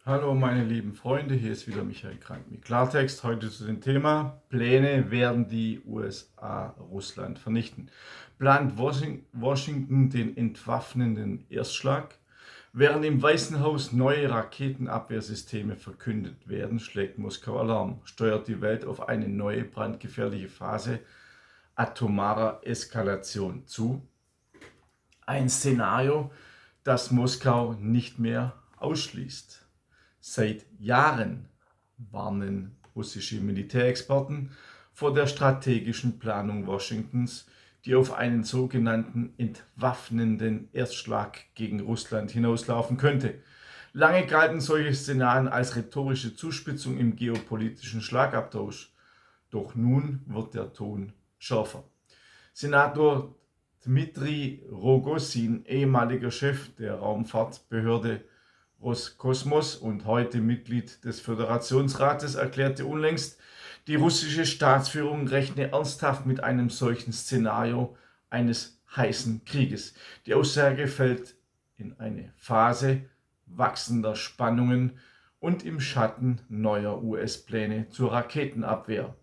Hallo meine lieben Freunde, hier ist wieder Michael Krank mit Klartext. Heute zu dem Thema: Pläne, werden die USA Russland vernichten? Plant Washington den entwaffnenden Erstschlag? Während im Weißen Haus neue Raketenabwehrsysteme verkündet werden, schlägt Moskau Alarm, steuert die Welt auf eine neue brandgefährliche Phase atomarer Eskalation zu. Ein Szenario, das Moskau nicht mehr ausschließt. Seit Jahren warnen russische Militärexperten vor der strategischen Planung Washingtons, die auf einen sogenannten entwaffnenden Erstschlag gegen Russland hinauslaufen könnte. Lange galten solche Szenarien als rhetorische Zuspitzung im geopolitischen Schlagabtausch. Doch nun wird der Ton schärfer. Senator Dmitri Rogozin, ehemaliger Chef der Raumfahrtbehörde Roskosmos und heute Mitglied des Föderationsrates, erklärte unlängst, die russische Staatsführung rechne ernsthaft mit einem solchen Szenario eines heißen Krieges. Die Aussage fällt in eine Phase wachsender Spannungen und im Schatten neuer US-Pläne zur Raketenabwehr.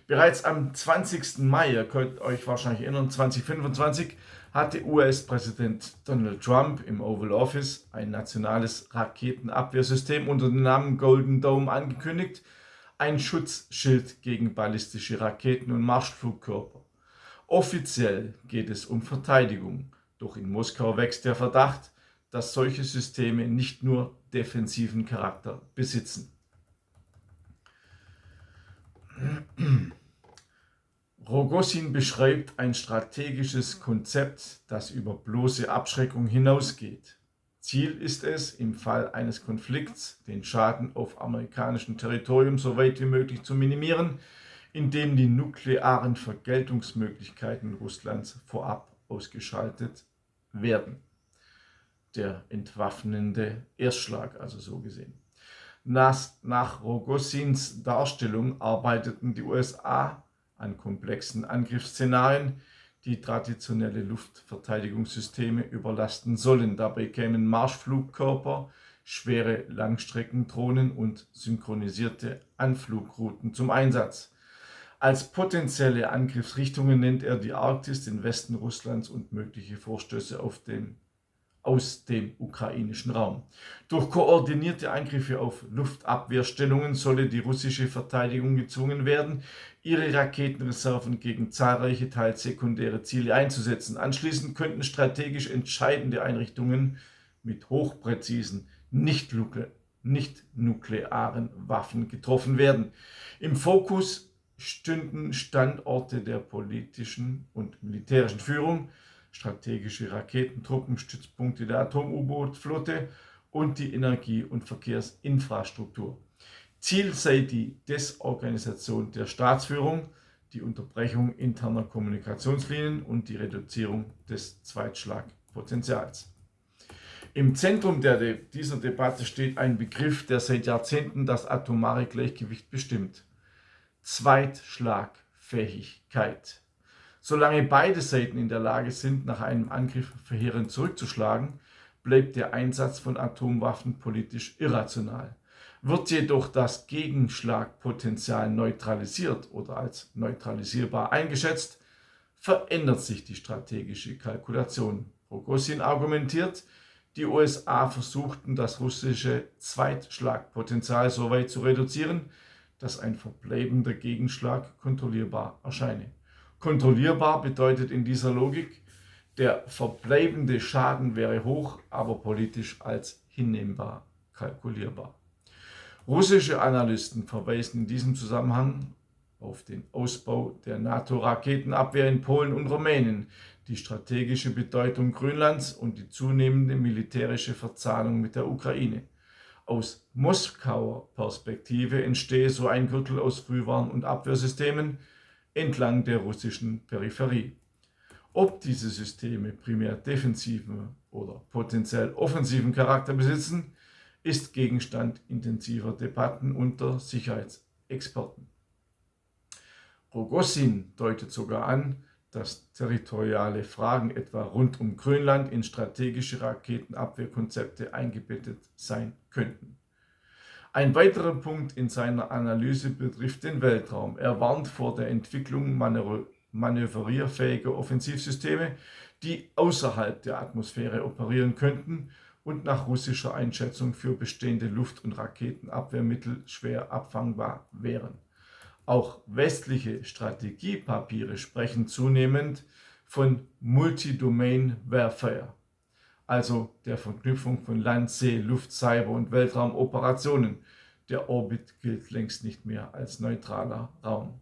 Bereits am 20. Mai, ihr könnt euch wahrscheinlich erinnern, 2025, hatte US-Präsident Donald Trump im Oval Office ein nationales Raketenabwehrsystem unter dem Namen Golden Dome angekündigt, ein Schutzschild gegen ballistische Raketen und Marschflugkörper. Offiziell geht es um Verteidigung, doch in Moskau wächst der Verdacht, dass solche Systeme nicht nur defensiven Charakter besitzen. Rogozin beschreibt ein strategisches Konzept, das über bloße Abschreckung hinausgeht. Ziel ist es, im Fall eines Konflikts den Schaden auf amerikanischem Territorium so weit wie möglich zu minimieren, indem die nuklearen Vergeltungsmöglichkeiten Russlands vorab ausgeschaltet werden. Der entwaffnende Erstschlag, also so gesehen. Nach Rogozins Darstellung arbeiteten die USA an komplexen Angriffsszenarien, die traditionelle Luftverteidigungssysteme überlasten sollen. Dabei kämen Marschflugkörper, schwere Langstreckendrohnen und synchronisierte Anflugrouten zum Einsatz. Als potenzielle Angriffsrichtungen nennt er die Arktis, den Westen Russlands und mögliche Vorstöße aus dem ukrainischen Raum. Durch koordinierte Angriffe auf Luftabwehrstellungen solle die russische Verteidigung gezwungen werden, ihre Raketenreserven gegen zahlreiche teils sekundäre Ziele einzusetzen. Anschließend könnten strategisch entscheidende Einrichtungen mit hochpräzisen, nicht-nuklearen Waffen getroffen werden. Im Fokus stünden Standorte der politischen und militärischen Führung, strategische Raketentruppen, Stützpunkte der Atom-U-Boot-Flotte und die Energie- und Verkehrsinfrastruktur. Ziel sei die Desorganisation der Staatsführung, die Unterbrechung interner Kommunikationslinien und die Reduzierung des Zweitschlagpotenzials. Im Zentrum dieser Debatte steht ein Begriff, der seit Jahrzehnten das atomare Gleichgewicht bestimmt: Zweitschlagfähigkeit. Solange beide Seiten in der Lage sind, nach einem Angriff verheerend zurückzuschlagen, bleibt der Einsatz von Atomwaffen politisch irrational. Wird jedoch das Gegenschlagpotenzial neutralisiert oder als neutralisierbar eingeschätzt, verändert sich die strategische Kalkulation. Rogozin argumentiert, die USA versuchten, das russische Zweitschlagpotenzial so weit zu reduzieren, dass ein verbleibender Gegenschlag kontrollierbar erscheine. Kontrollierbar bedeutet in dieser Logik, der verbleibende Schaden wäre hoch, aber politisch als hinnehmbar kalkulierbar. Russische Analysten verweisen in diesem Zusammenhang auf den Ausbau der NATO-Raketenabwehr in Polen und Rumänien, die strategische Bedeutung Grönlands und die zunehmende militärische Verzahnung mit der Ukraine. Aus Moskauer Perspektive entstehe so ein Gürtel aus Frühwarn- und Abwehrsystemen entlang der russischen Peripherie. Ob diese Systeme primär defensiven oder potenziell offensiven Charakter besitzen, ist Gegenstand intensiver Debatten unter Sicherheitsexperten. Rogozin deutet sogar an, dass territoriale Fragen etwa rund um Grönland in strategische Raketenabwehrkonzepte eingebettet sein könnten. Ein weiterer Punkt in seiner Analyse betrifft den Weltraum. Er warnt vor der Entwicklung manövrierfähiger Offensivsysteme, die außerhalb der Atmosphäre operieren könnten und nach russischer Einschätzung für bestehende Luft- und Raketenabwehrmittel schwer abfangbar wären. Auch westliche Strategiepapiere sprechen zunehmend von Multi-Domain Warfare, also der Verknüpfung von Land, See, Luft, Cyber- und Weltraumoperationen. Der Orbit gilt längst nicht mehr als neutraler Raum.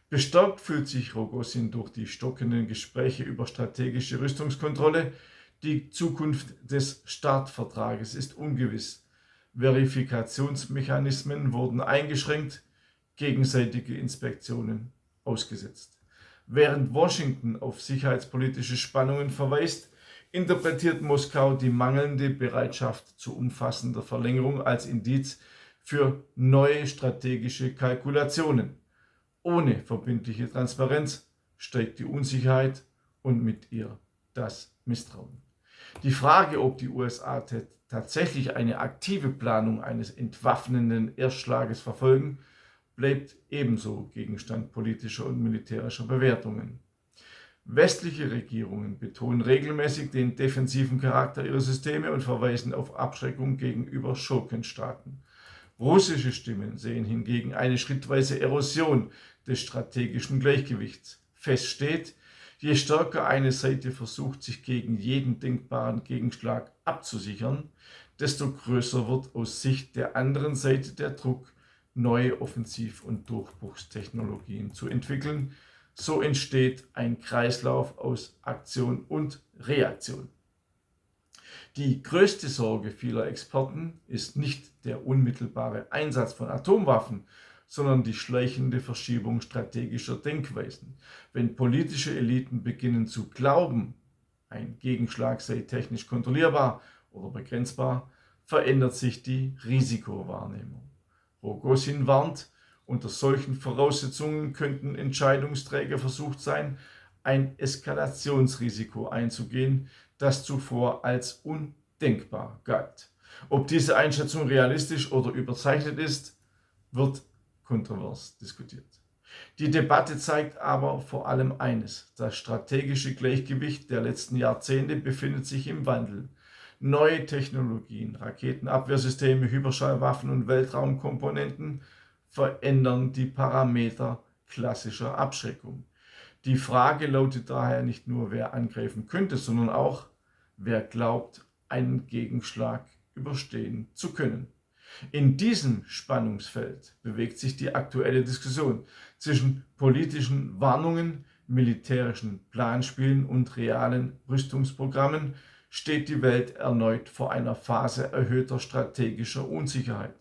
Bestärkt fühlt sich Rogozin durch die stockenden Gespräche über strategische Rüstungskontrolle. Die Zukunft des START-Vertrages ist ungewiss. Verifikationsmechanismen wurden eingeschränkt, gegenseitige Inspektionen ausgesetzt. Während Washington auf sicherheitspolitische Spannungen verweist, interpretiert Moskau die mangelnde Bereitschaft zu umfassender Verlängerung als Indiz für neue strategische Kalkulationen. Ohne verbindliche Transparenz steigt die Unsicherheit und mit ihr das Misstrauen. Die Frage, ob die USA tatsächlich eine aktive Planung eines entwaffnenden Erstschlages verfolgen, bleibt ebenso Gegenstand politischer und militärischer Bewertungen. Westliche Regierungen betonen regelmäßig den defensiven Charakter ihrer Systeme und verweisen auf Abschreckung gegenüber Schurkenstaaten. Russische Stimmen sehen hingegen eine schrittweise Erosion des strategischen Gleichgewichts. Fest steht, je stärker eine Seite versucht, sich gegen jeden denkbaren Gegenschlag abzusichern, desto größer wird aus Sicht der anderen Seite der Druck, neue Offensiv- und Durchbruchstechnologien zu entwickeln. So entsteht ein Kreislauf aus Aktion und Reaktion. Die größte Sorge vieler Experten ist nicht der unmittelbare Einsatz von Atomwaffen, sondern die schleichende Verschiebung strategischer Denkweisen. Wenn politische Eliten beginnen zu glauben, ein Gegenschlag sei technisch kontrollierbar oder begrenzbar, verändert sich die Risikowahrnehmung. Rogozin warnt, unter solchen Voraussetzungen könnten Entscheidungsträger versucht sein, ein Eskalationsrisiko einzugehen, das zuvor als undenkbar galt. Ob diese Einschätzung realistisch oder überzeichnet ist, wird kontrovers diskutiert. Die Debatte zeigt aber vor allem eines: Das strategische Gleichgewicht der letzten Jahrzehnte befindet sich im Wandel. Neue Technologien, Raketenabwehrsysteme, Hyperschallwaffen und Weltraumkomponenten verändern die Parameter klassischer Abschreckung. Die Frage lautet daher nicht nur, wer angreifen könnte, sondern auch, wer glaubt, einen Gegenschlag überstehen zu können. In diesem Spannungsfeld bewegt sich die aktuelle Diskussion zwischen politischen Warnungen, militärischen Planspielen und realen Rüstungsprogrammen. Steht die Welt erneut vor einer Phase erhöhter strategischer Unsicherheit.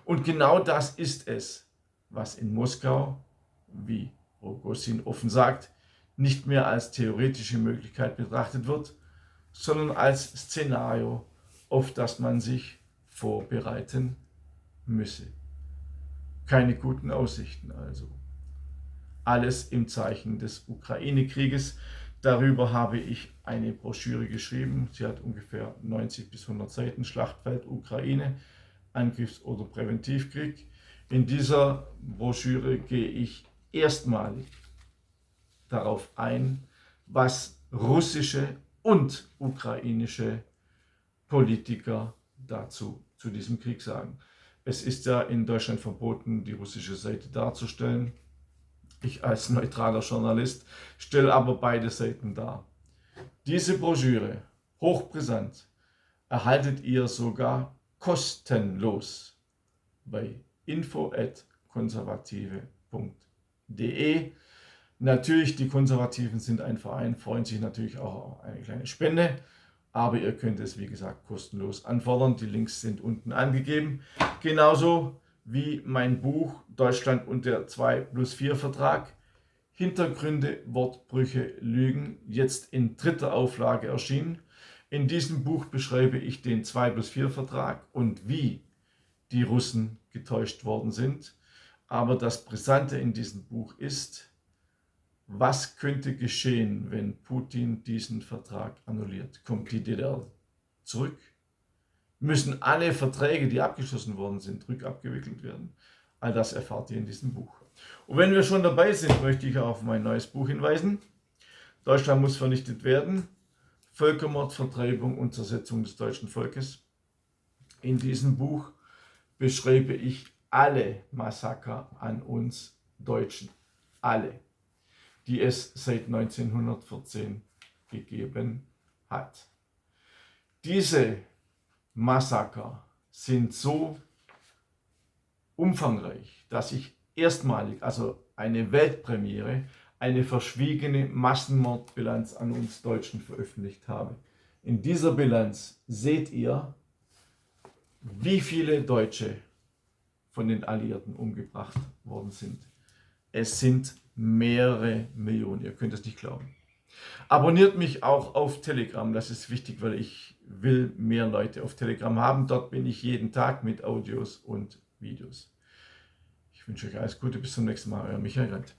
Und genau das ist es, was in Moskau, wie Rogozin offen sagt, nicht mehr als theoretische Möglichkeit betrachtet wird, sondern als Szenario, auf das man sich vorbereiten müsse. Keine guten Aussichten also. Alles im Zeichen des Ukraine-Krieges. Darüber habe ich eine Broschüre geschrieben. Sie hat ungefähr 90 bis 100 Seiten. Schlachtfeld Ukraine, Angriffs- oder Präventivkrieg. In dieser Broschüre gehe ich erstmalig darauf ein, was russische und ukrainische Politiker dazu zu diesem Krieg sagen. Es ist ja in Deutschland verboten, die russische Seite darzustellen. Ich als neutraler Journalist stelle aber beide Seiten dar. Diese Broschüre, hochbrisant, erhaltet ihr sogar kostenlos bei info@konservative.de. Natürlich, die Konservativen sind ein Verein, freuen sich natürlich auch auf eine kleine Spende, aber ihr könnt es, wie gesagt, kostenlos anfordern. Die Links sind unten angegeben. Genauso wie mein Buch Deutschland und der 2+4-Vertrag. Hintergründe, Wortbrüche, Lügen, jetzt in 3. Auflage erschienen. In diesem Buch beschreibe ich den 2+4-Vertrag und wie die Russen getäuscht worden sind. Aber das Brisante in diesem Buch ist, Was könnte geschehen, wenn Putin diesen Vertrag annulliert? Kommt die DDR zurück? Müssen alle Verträge, die abgeschlossen worden sind, rückabgewickelt werden? All das erfahrt ihr in diesem Buch. Und wenn wir schon dabei sind, möchte ich auf mein neues Buch hinweisen. Deutschland muss vernichtet werden. Völkermord, Vertreibung und Zersetzung des deutschen Volkes. In diesem Buch beschreibe ich alle Massaker an uns Deutschen. Alle, die es seit 1914 gegeben hat. Diese Massaker sind so umfangreich, dass ich erstmalig, also eine Weltpremiere, eine verschwiegene Massenmordbilanz an uns Deutschen veröffentlicht habe. In dieser Bilanz seht ihr, wie viele Deutsche von den Alliierten umgebracht worden sind. Es sind mehrere Millionen, ihr könnt es nicht glauben. Abonniert mich auch auf Telegram, das ist wichtig, weil ich will mehr Leute auf Telegram haben. Dort bin ich jeden Tag mit Audios und Videos. Ich wünsche euch alles Gute, bis zum nächsten Mal, euer Michael Grandt.